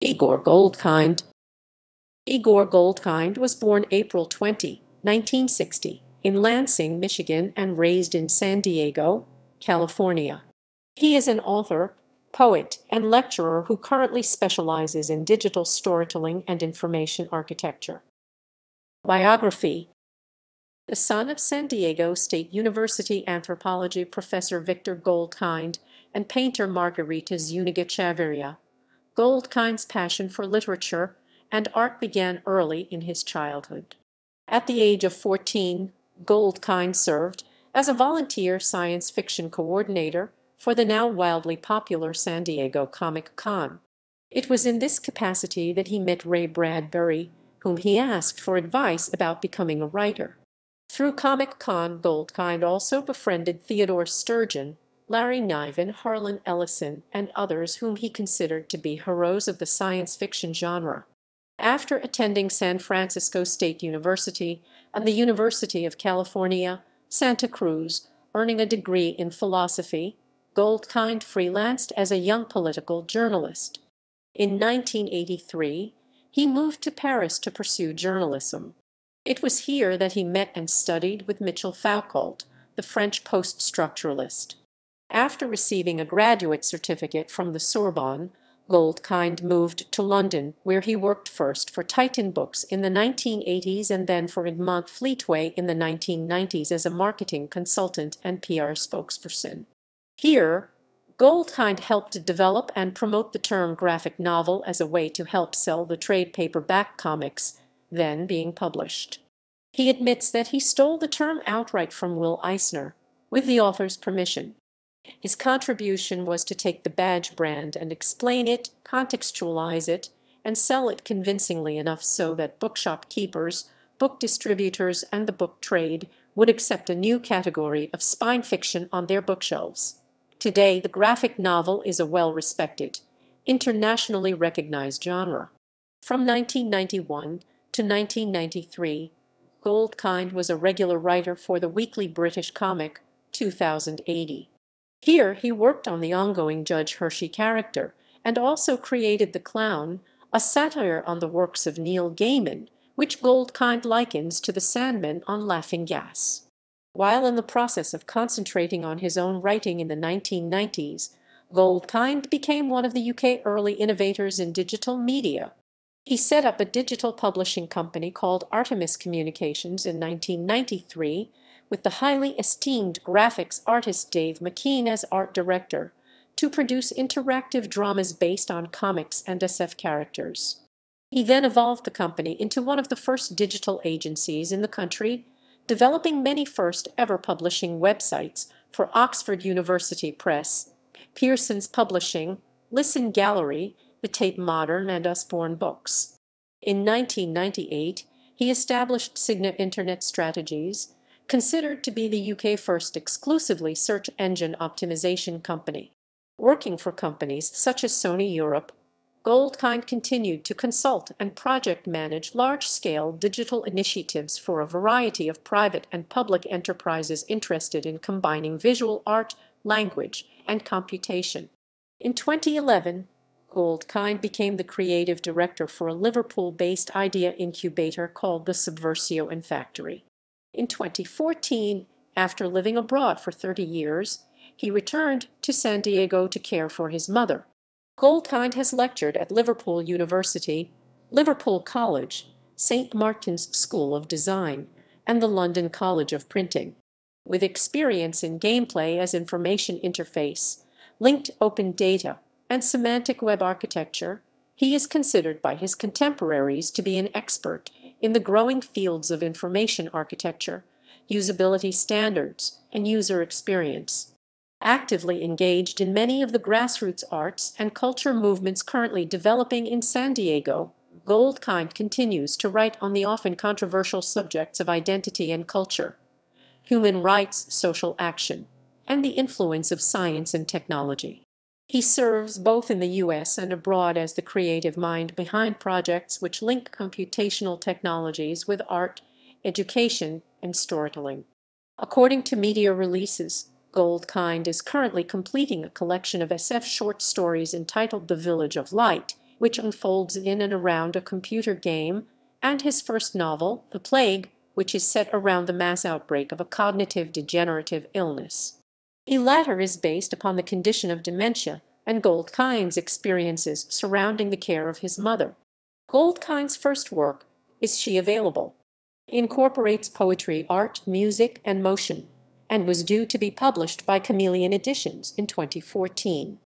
Igor Goldkind. Igor Goldkind was born April 20, 1960, in Lansing, Michigan, and raised in San Diego, California. He is an author, poet, and lecturer who currently specializes in digital storytelling and information architecture. Biography. The son of San Diego State University anthropology professor Victor Goldkind and painter Margarita Zuniga-Chavarria, Goldkind's passion for literature and art began early in his childhood. At the age of 14, Goldkind served as a volunteer science fiction coordinator for the now wildly popular San Diego Comic-Con. It was in this capacity that he met Ray Bradbury, whom he asked for advice about becoming a writer. Through Comic-Con, Goldkind also befriended Theodore Sturgeon, Larry Niven, Harlan Ellison, and others whom he considered to be heroes of the science fiction genre. After attending San Francisco State University and the University of California, Santa Cruz, earning a degree in philosophy, Goldkind freelanced as a young political journalist. In 1983, he moved to Paris to pursue journalism. It was here that he met and studied with Michel Foucault, the French post-structuralist. After receiving a graduate certificate from the Sorbonne, Goldkind moved to London, where he worked first for Titan Books in the 1980s and then for Edmond Fleetway in the 1990s as a marketing consultant and PR spokesperson. Here, Goldkind helped develop and promote the term graphic novel as a way to help sell the trade paperback comics then being published. He admits that he stole the term outright from Will Eisner, with the author's permission. His contribution was to take the badge brand and explain it, contextualize it, and sell it convincingly enough so that bookshop keepers, book distributors, and the book trade would accept a new category of spine fiction on their bookshelves. Today, the graphic novel is a well-respected, internationally recognized genre. From 1991 to 1993, Goldkind was a regular writer for the weekly British comic 2080. Here he worked on the ongoing Judge Hershey character and also created The Clown, a satire on the works of Neil Gaiman, which Goldkind likens to the Sandman on Laughing Gas. While in the process of concentrating on his own writing in the 1990s, Goldkind became one of the UK early innovators in digital media. He set up a digital publishing company called Artemis Communications in 1993, with the highly esteemed graphics artist Dave McKean as art director, to produce interactive dramas based on comics and SF characters. He then evolved the company into one of the first digital agencies in the country, developing many first-ever publishing websites for Oxford University Press, Pearson's Publishing, Listen Gallery, The Tate Modern, and Usborne Books. In 1998, he established Cigna Internet Strategies, considered to be the UK's first exclusively search engine optimization company. Working for companies such as Sony Europe, Goldkind continued to consult and project manage large-scale digital initiatives for a variety of private and public enterprises interested in combining visual art, language, and computation. In 2011, Goldkind became the creative director for a Liverpool-based idea incubator called the Subversio and Factory. In 2014, after living abroad for 30 years, he returned to San Diego to care for his mother. Goldkind has lectured at Liverpool University, Liverpool College, St. Martin's School of Design, and the London College of Printing. With experience in gameplay as information interface, linked open data, and semantic web architecture, he is considered by his contemporaries to be an expert in the growing fields of information architecture, usability standards, and user experience. Actively engaged in many of the grassroots arts and culture movements currently developing in San Diego, Goldkind continues to write on the often controversial subjects of identity and culture, human rights, social action, and the influence of science and technology. He serves both in the U.S. and abroad as the creative mind behind projects which link computational technologies with art, education, and storytelling. According to media releases, Goldkind is currently completing a collection of SF short stories entitled The Village of Light, which unfolds in and around a computer game, and his first novel, The Plague, which is set around the mass outbreak of a cognitive degenerative illness. The latter is based upon the condition of dementia and Goldkind's experiences surrounding the care of his mother. Goldkind's first work, Is She Available?, incorporates poetry, art, music, and motion, and was due to be published by Chameleon Editions in 2014.